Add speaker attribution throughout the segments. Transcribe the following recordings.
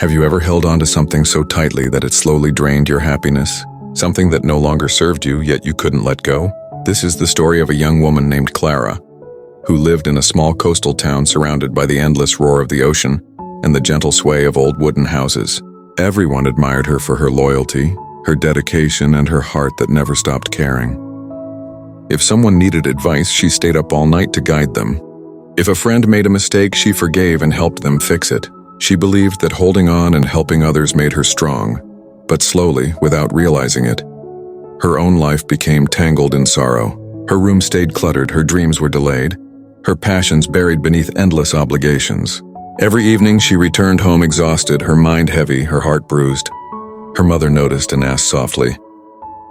Speaker 1: Have you ever held on to something so tightly that it slowly drained your happiness? Something that no longer served you, yet you couldn't let go? This is the story of a young woman named Clara, who lived in a small coastal town surrounded by the endless roar of the ocean and the gentle sway of old wooden houses. Everyone admired her for her loyalty, her dedication, and her heart that never stopped caring. If someone needed advice, she stayed up all night to guide them. If a friend made a mistake, she forgave and helped them fix it. She believed that holding on and helping others made her strong, but slowly, without realizing it, her own life became tangled in sorrow. Her room stayed cluttered, her dreams were delayed, her passions buried beneath endless obligations. Every evening she returned home exhausted, her mind heavy, her heart bruised. Her mother noticed and asked softly,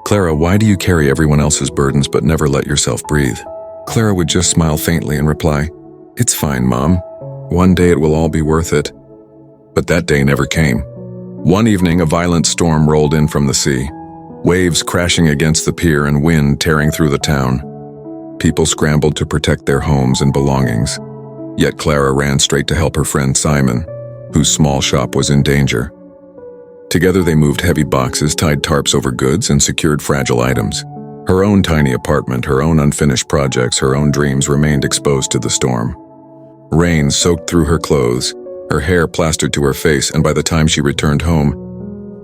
Speaker 1: "Clara, why do you carry everyone else's burdens but never let yourself breathe?" Clara would just smile faintly and reply, "It's fine, Mom. One day it will all be worth it." But that day never came. One evening, a violent storm rolled in from the sea, waves crashing against the pier and wind tearing through the town. People scrambled to protect their homes and belongings. Yet Clara ran straight to help her friend Simon, whose small shop was in danger. Together they moved heavy boxes, tied tarps over goods, and secured fragile items. Her own tiny apartment, her own unfinished projects, her own dreams remained exposed to the storm. Rain soaked through her clothes, her hair plastered to her face, and by the time she returned home,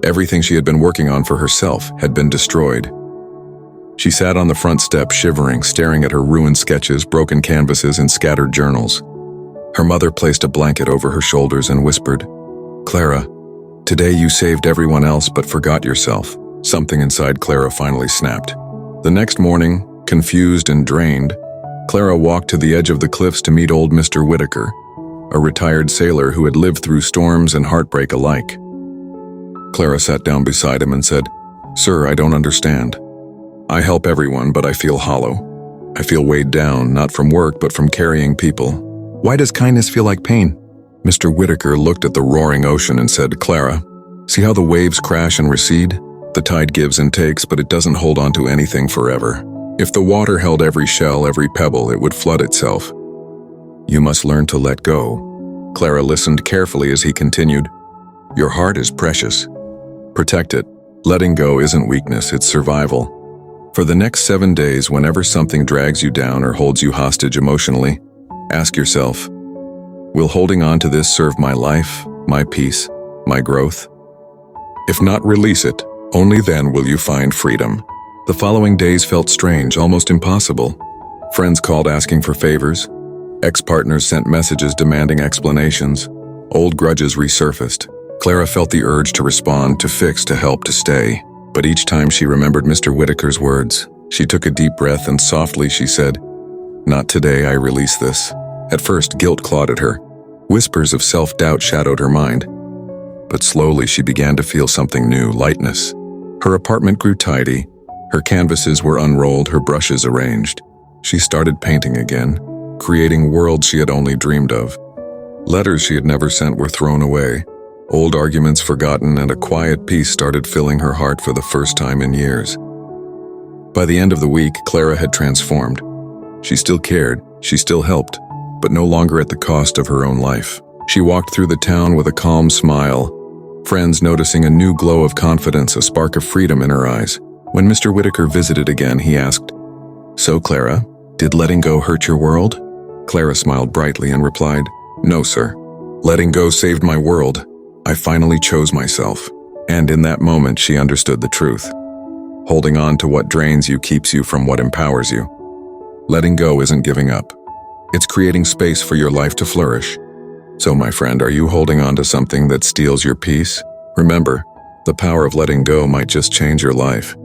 Speaker 1: everything she had been working on for herself had been destroyed. She sat on the front step shivering, staring at her ruined sketches, broken canvases, and scattered journals. Her mother placed a blanket over her shoulders and whispered, "Clara, today you saved everyone else but forgot yourself." Something inside Clara finally snapped. The next morning, confused and drained, Clara walked to the edge of the cliffs to meet old Mr. Whitaker, a retired sailor who had lived through storms and heartbreak alike. Clara sat down beside him and said, "Sir, I don't understand. I help everyone, but I feel hollow. I feel weighed down, not from work, but from carrying people. Why does kindness feel like pain?" Mr. Whitaker looked at the roaring ocean and said, "Clara, see how the waves crash and recede? The tide gives and takes, but it doesn't hold on to anything forever. If the water held every shell, every pebble, it would flood itself. You must learn to let go." Clara listened carefully as he continued, "Your heart is precious. Protect it. Letting go isn't weakness, it's survival. For the next 7 days, whenever something drags you down or holds you hostage emotionally, ask yourself, will holding on to this serve my life, my peace, my growth? If not, release it. Only then will you find freedom." The following days felt strange, almost impossible. Friends called asking for favors. Ex-partners sent messages demanding explanations. Old grudges resurfaced. Clara felt the urge to respond, to fix, to help, to stay. But each time she remembered Mr. Whitaker's words, she took a deep breath and softly she said, "Not today, I release this." At first, guilt clawed at her. Whispers of self-doubt shadowed her mind. But slowly she began to feel something new, lightness. Her apartment grew tidy. Her canvases were unrolled, her brushes arranged. She started painting again, creating worlds she had only dreamed of. Letters she had never sent were thrown away, old arguments forgotten, and a quiet peace started filling her heart for the first time in years. By the end of the week, Clara had transformed. She still cared, she still helped, but no longer at the cost of her own life. She walked through the town with a calm smile, friends noticing a new glow of confidence, a spark of freedom in her eyes. When Mr. Whitaker visited again, he asked, "So, Clara, did letting go hurt your world?" Clara smiled brightly and replied, "No, sir. Letting go saved my world. I finally chose myself." And in that moment, she understood the truth. Holding on to what drains you keeps you from what empowers you. Letting go isn't giving up. It's creating space for your life to flourish. So, my friend, are you holding on to something that steals your peace? Remember, the power of letting go might just change your life.